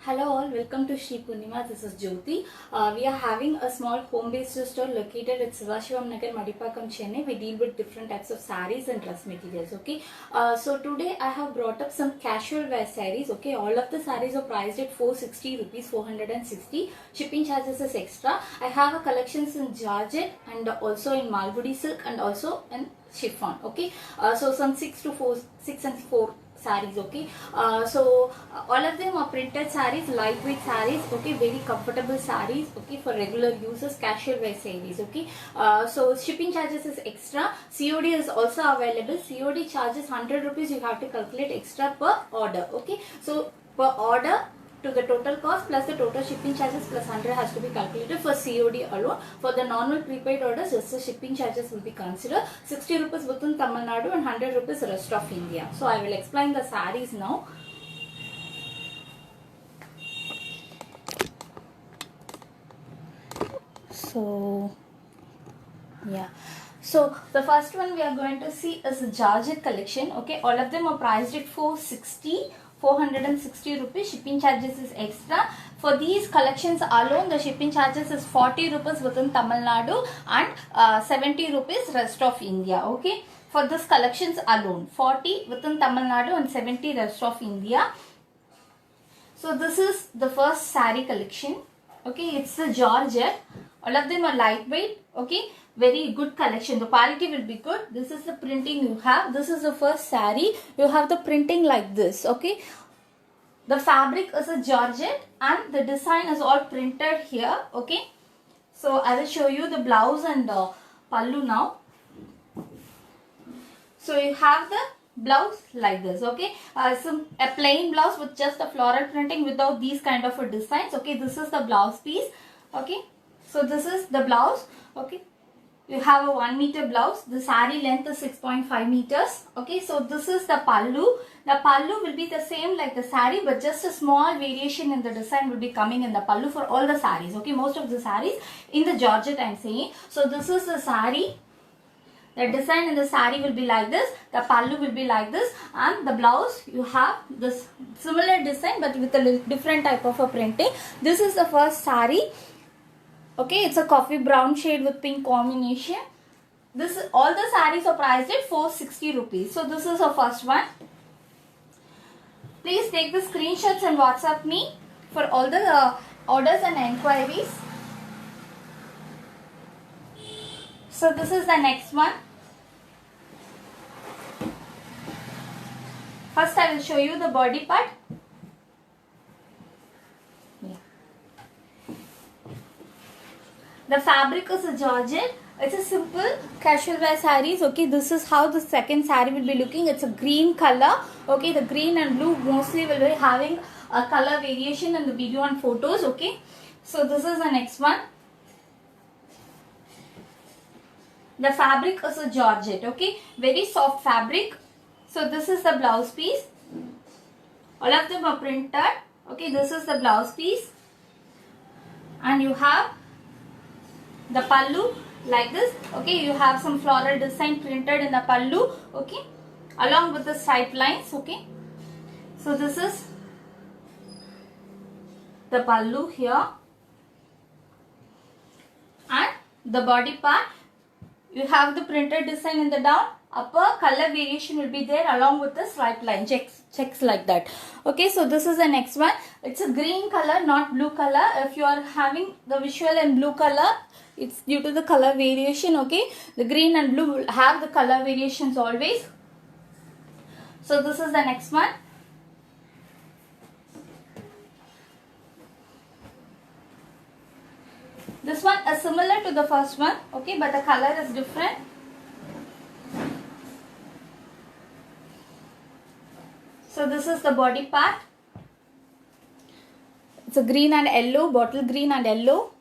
Hello all, welcome to Shri Purnima. This is Jyoti. We are having a small home-based store located at Sivashivam Nagar, Madipakam, Chennai. We deal with different types of sarees and dress materials. Okay. So today I have brought up some casual wear sarees. Okay. All of the sarees are priced at 460 rupees, 460. Shipping charges is extra. I have a collections in Georgette and also in Malgudi silk and also in chiffon. Okay. So some 6 and 4 sarees. Okay. All of them are printed sarees, lightweight sarees. Okay, very comfortable sarees. Okay, for regular users, casual wear sarees. Okay. So shipping charges is extra. COD is also available. COD charges 100 rupees. You have to calculate extra per order. Okay. So per order to the total cost plus the total shipping charges plus 100 has to be calculated for COD alone. For the normal prepaid orders, just the shipping charges will be considered. 60 rupees within Tamil Nadu and 100 rupees rest of India. So I will explain the sarees now. So the first one we are going to see is the Georgette collection. Okay, all of them are priced at 460 rupees. Shipping charges is extra. For these collections alone, the shipping charges is 40 rupees within Tamil Nadu and 70 rupees rest of India. Okay, for this collections alone, 40 within Tamil Nadu and 70 rest of India. So this is the first saree collection. Okay, it's the Georgette. All of them are lightweight. Okay, very good collection. The quality will be good. This is the printing you have. This is the first saree. You have the printing like this. Okay, the fabric is a Georgette and the design is all printed here. Okay, so I will show you the blouse and pallu now. So you have the blouse like this. Okay, a plain blouse with just a floral printing without these kind of a designs. Okay, this is the blouse piece. Okay, so this is the blouse. Okay, you have a 1 meter blouse. The saree length is 6.5 meters. Okay, so this is the pallu. The pallu will be the same like the saree, but just a small variation in the design will be coming in the pallu for all the sarees. Okay, most of the sarees in the Georgette I am saying. So this is the saree. The design in the saree will be like this. The pallu will be like this, and the blouse you have this similar design but with a different type of a printing. This is the first saree. Okay, it's a coffee brown shade with pink combination. All the sarees are priced at 460 rupees. So this is the first one. Please take the screenshots and WhatsApp me for all the orders and enquiries. So this is the next one. First I will show you the body part. The fabric is a Georgette. It's a simple casual wear sarees. Okay, this is how the second saree will be looking. It's a green color. Okay, the green and blue mostly will be having a color variation in the video and photos. Okay, so this is the next one. The fabric is a Georgette. Okay, very soft fabric. So this is the blouse piece. All of them are printed. Okay, this is the blouse piece. And you have the pallu like this. Okay, you have some floral design printed in the pallu. Okay, along with the stripe lines. Okay, so this is the pallu here, and the body part. You have the printed design in the down. Upper color variation will be there along with the stripe line checks like that. Okay, so this is the next one. It's a green color, not blue color. If you are having the visual in blue color, it's due to the color variation. Okay, the green and blue will have the color variations always. So this is the next one. This one is similar to the first one. Okay, but the color is different. So this is the body part. It's a green and yellow, bottle green and yellow.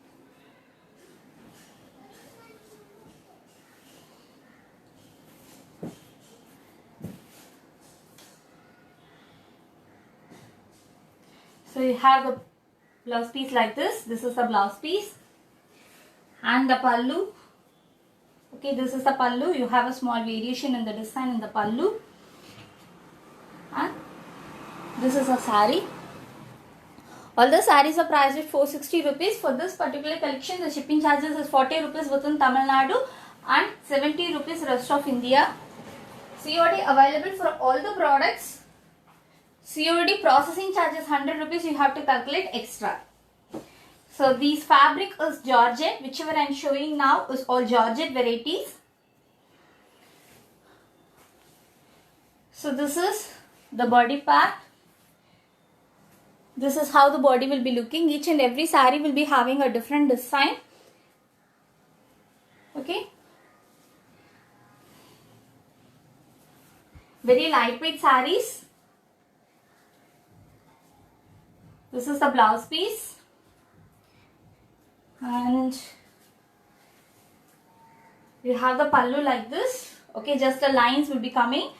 So you have the blouse piece like this. This is the blouse piece. And the pallu. Okay, this is the pallu. You have a small variation in the design in the pallu. And this is a saree. All the sarees are priced at 460 rupees. For this particular collection, the shipping charges is 40 rupees within Tamil Nadu and 70 rupees rest of India. COD available for all the products. COD processing charges 100 rupees, you have to calculate extra. So these fabric is Georgette, whichever I am showing now is all Georgette varieties. So this is the body part. This is how the body will be looking. Each and every saree will be having a different design. Okay. Very lightweight sarees. This is the blouse piece. And you have the pallu like this. Okay, just the lines will be coming.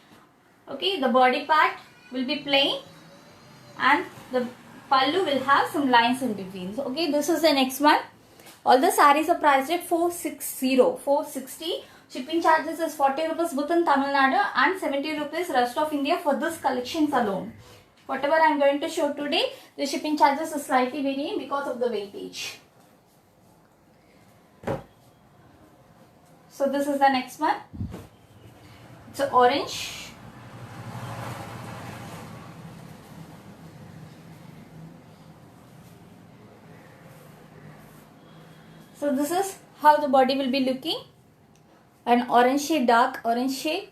Okay, the body part will be plain and the pallu will have some lines in between. So, okay, this is the next one. All the sarees are priced at 460. Shipping charges is 40 rupees within Tamil Nadu and 70 rupees rest of India for this collections alone. Whatever I am going to show today, the shipping charges is slightly varying because of the weightage. So this is the next one. It's orange. So this is how the body will be looking. An orange shade, dark orange shade.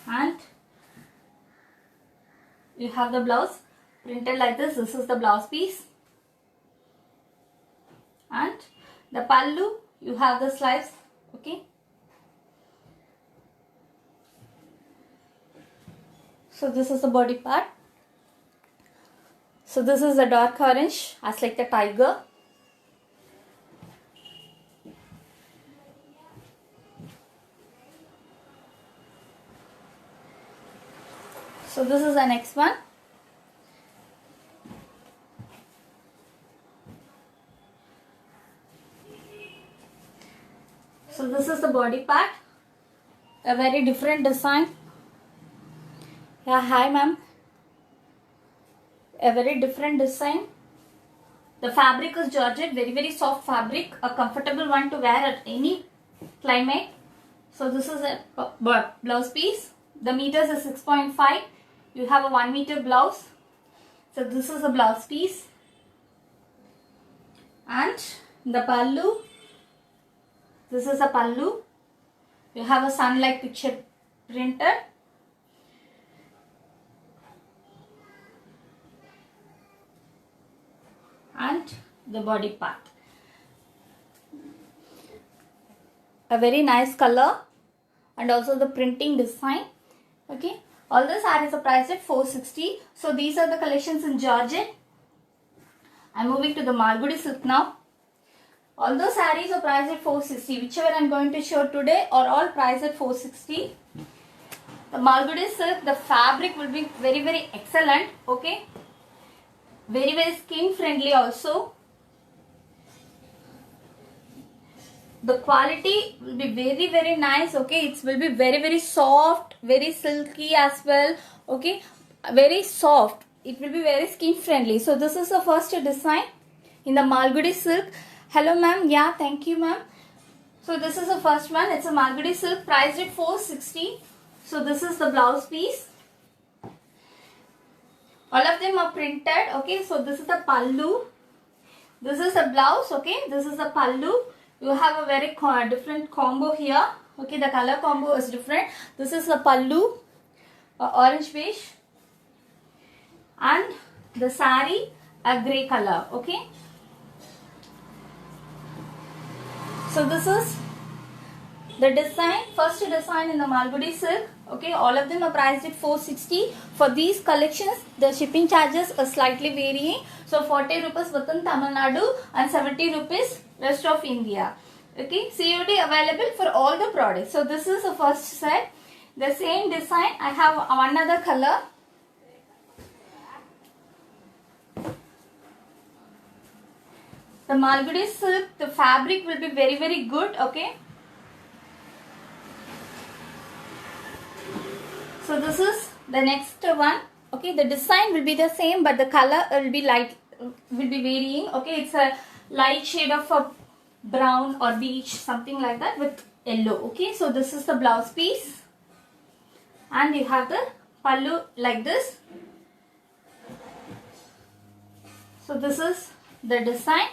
And you have the blouse printed like this. This is the blouse piece. And the pallu, you have the slice. Okay. So this is the body part. So this is the dark orange, as like the tiger. So this is the next one. So this is the body part. A very different design. Yeah, hi ma'am. A very different design. The fabric is Georgette, very soft fabric, a comfortable one to wear at any climate. So this is a blouse piece. The meters is 6.5. You have a 1 meter blouse. So this is a blouse piece. And the pallu. This is a pallu. You have a sun-like picture printed. And the body part. A very nice color and also the printing design. Okay, all the sarees are priced at 460. So these are the collections in Georgette. I'm moving to the Malgudi silk now. All those sarees are priced at 460. Whichever I'm going to show today are all priced at 460. The Malgudi silk, the fabric will be very excellent. Okay. Very skin friendly also. The quality will be very nice. Okay, it will be very soft, very silky as well. Okay, very soft. It will be very skin friendly. So this is the first design in the Malgudi silk. Hello ma'am. Yeah, thank you ma'am. So this is the first one. It's a Malgudi silk priced at 460. So this is the blouse piece. All of them are printed. Okay, so this is the pallu. This is the blouse. Okay, this is the pallu. You have a very different combo here. Okay, the color combo is different. This is the pallu, orange beige, and the sari, a grey color. Okay, so this is the design, first design in the Malgudi silk. Okay, all of them are priced at 460. For these collections, the shipping charges are slightly varying. So 40 rupees within Tamil Nadu and 70 rupees rest of India. Okay, COD available for all the products. So this is the first set. The same design, I have one other color. The Malgudi silk, the fabric will be very good. Okay. So this is the next one. Okay, the design will be the same, but the color will be varying. Okay, it's a light shade of a brown or beige, something like that, with yellow. Okay, so this is the blouse piece, and you have the pallu like this. So this is the design,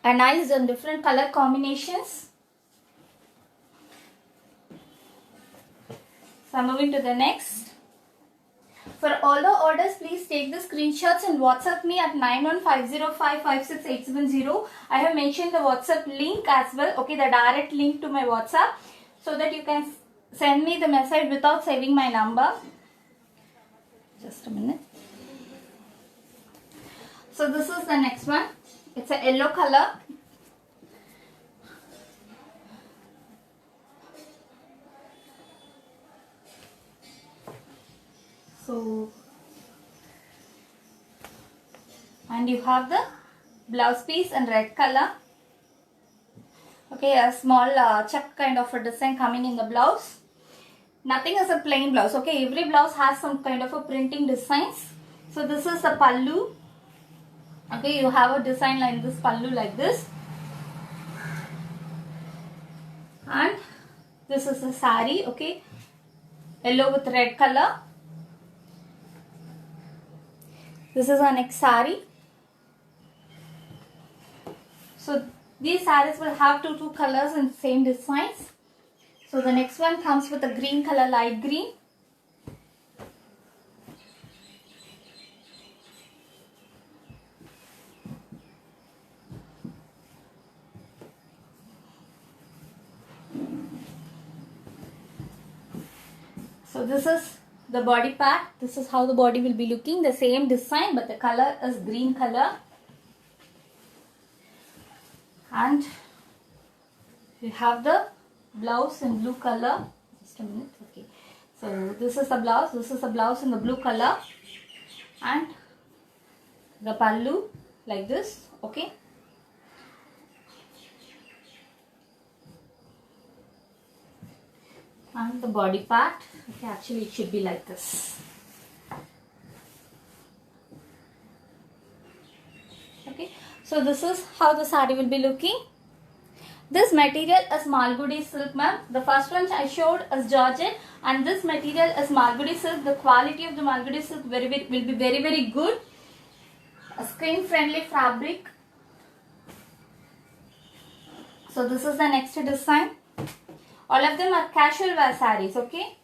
and nice and different color combinations. So I'm moving to the next. For all the orders, please take the screenshots and WhatsApp me at 9150556870. I have mentioned the WhatsApp link as well. Okay, the direct link to my WhatsApp, so that you can send me the message without saving my number. Just a minute. So this is the next one. It's a yellow color. So, and you have the blouse piece in red color. Okay, a small check kind of a design coming in the blouse. Nothing is a plain blouse. Okay, every blouse has some kind of a printing designs. So this is the pallu. Okay, you have a design like this pallu like this. And this is a sari. Okay, yellow with red color. This is our next sari. So these saris will have two colors and same designs. So the next one comes with a green color, light green. So this is the body part. This is how the body will be looking. The same design, but the color is green color. And you have the blouse in blue color. Just a minute. Okay. So this is the blouse. This is the blouse in the blue color. And the pallu like this. Okay. And the body part. Okay, actually it should be like this. Okay, so this is how the saree will be looking. This material is Malgudi silk, ma'am. The first one I showed is Georgette, and this material is Malgudi silk. The quality of the Malgudi silk will be very good. A skin friendly fabric. So this is the next design. All of them are casual wear sarees, okay?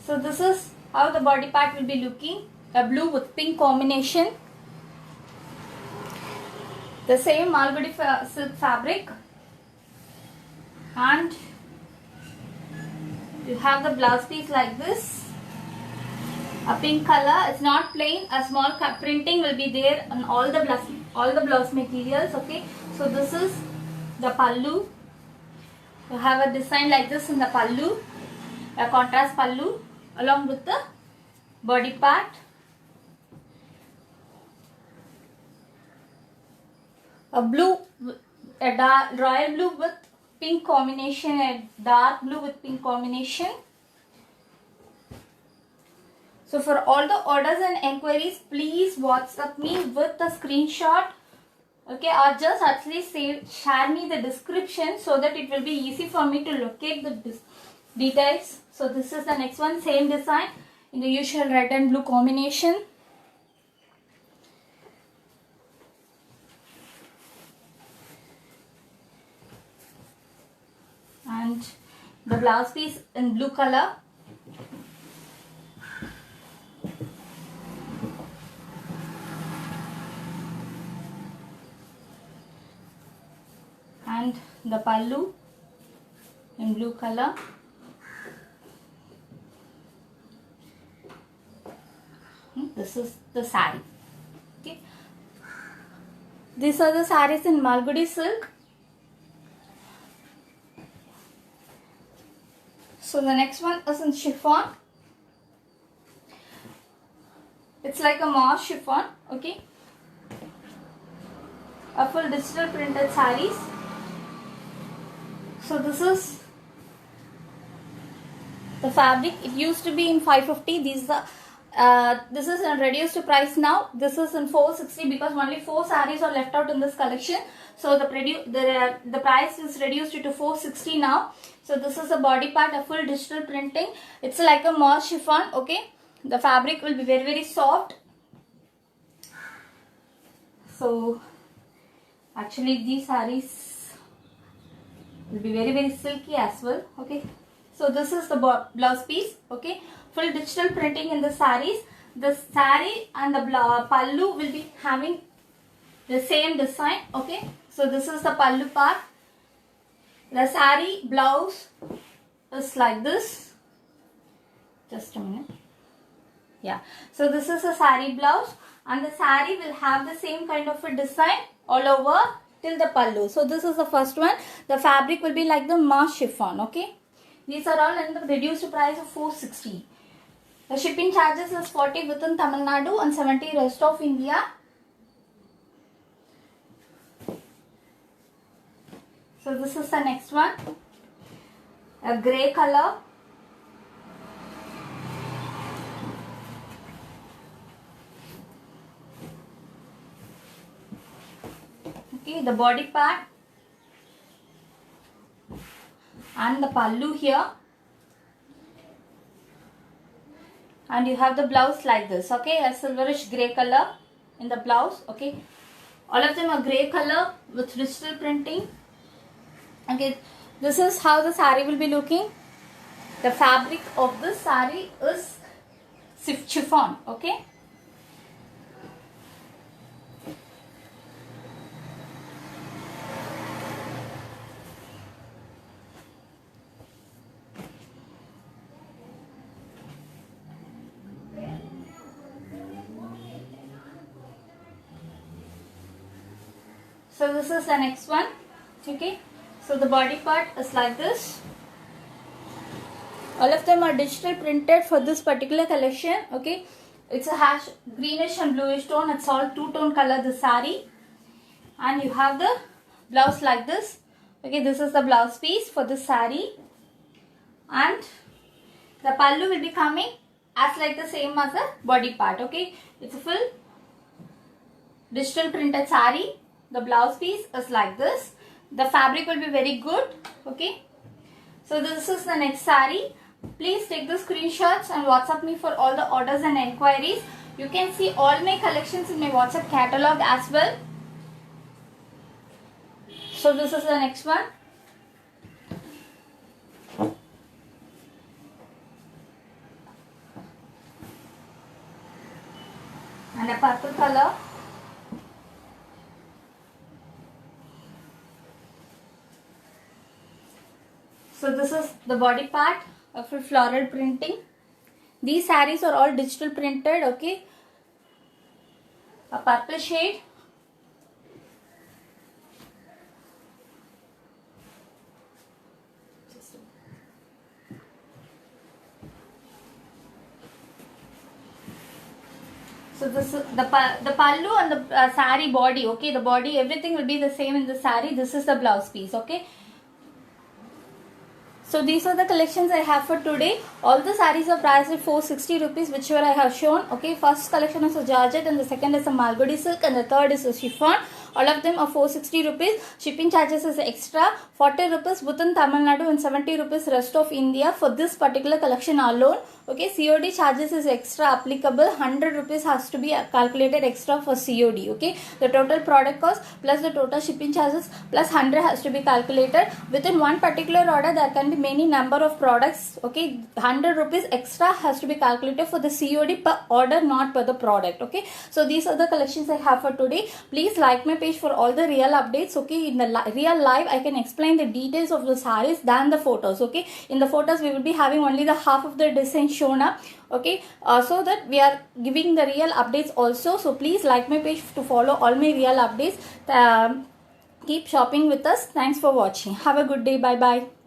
So this is how the body part will be looking. A blue with pink combination. The same Malgudi silk fabric. And you have the blouse piece like this. A pink color. It's not plain. A small printing will be there on all the blouse materials. Okay. So this is the pallu. You have a design like this in the pallu, a contrast pallu, along with the body part. A blue, a dark royal blue with pink combination, a dark blue with pink combination. So for all the orders and enquiries, please WhatsApp me with a screenshot, okay, or just actually share me the description so that it will be easy for me to locate the details. So this is the next one, same design in the usual red and blue combination. And the blouse piece in blue color. And the pallu in blue color. This is the saree. Okay. These are the sarees in Malgudi silk. So the next one is in chiffon. It's like a moss chiffon. Okay. a full digital printed sarees. So this is the fabric. It used to be in 550. This is a reduced price now. This is in 460 because only 4 sarees are left out in this collection. So the price is reduced to 460 now. So this is the body part, a full digital printing. It's like a moss chiffon. Okay, the fabric will be very soft. So actually these sarees will be very silky as well. Okay, so this is the blouse piece. Okay, full digital printing in the sarees. The saree and the pallu will be having the same design. Okay, so this is the pallu part. The saree blouse is like this. Just a minute. Yeah, so this is a saree blouse, and the saree will have the same kind of a design all over till the pallu. So this is the first one. The fabric will be like the moss chiffon. Okay, these are all in the reduced price of 460. The shipping charges is 40 within Tamil Nadu and 70 rest of India. So this is the next one, a grey color. Okay, the body part and the pallu here, and you have the blouse like this. Okay, a silverish grey color in the blouse. Okay, all of them are grey color with digital printing. Okay, this is how the saree will be looking. The fabric of this saree is chiffon. Okay, so this is the next one. Okay, so the body part is like this. All of them are digital printed for this particular collection. Okay, it's a hash greenish and bluish tone. It's all two-tone color, the saree, and you have the blouse like this. Okay, this is the blouse piece for this saree, and the pallu will be coming as like the same as the body part. Okay, it's a full digital printed saree. The blouse piece is like this. The fabric will be very good. Okay, so this is the next saree. Please take the screenshots and WhatsApp me for all the orders and enquiries. You can see all my collections in my WhatsApp catalog as well. So this is the next one. And a purple color. So this is the body part of floral printing. These sarees are all digital printed. Okay, a purple shade. So this is the pallu and the saree body. Okay, the body, everything will be the same in the saree. This is the blouse piece. Okay, so these are the collections I have for today. All the sarees are priced at 460 rupees, whichever I have shown. Okay, first collection is a Georgette, and the second is a Malgudi silk, and the third is a chiffon. All of them are 460 rupees. Shipping charges is extra, 40 rupees within Tamil Nadu and 70 rupees rest of India for this particular collection alone. Okay, COD charges is extra applicable. 100 rupees has to be calculated extra for COD. Okay, the total product cost plus the total shipping charges plus 100 has to be calculated. Within one particular order, there can be many number of products. Okay, 100 rupees extra has to be calculated for the COD per order, not per the product. Okay, so these are the collections I have for today. Please like my page for all the real updates. Okay, in the real live I can explain the details of the sarees than the photos. Okay, in the photos we will be having only the half of the design shown up. Okay, so that we are giving the real updates also. So please like my page to follow all my real updates. Keep shopping with us. Thanks for watching. Have a good day. Bye bye.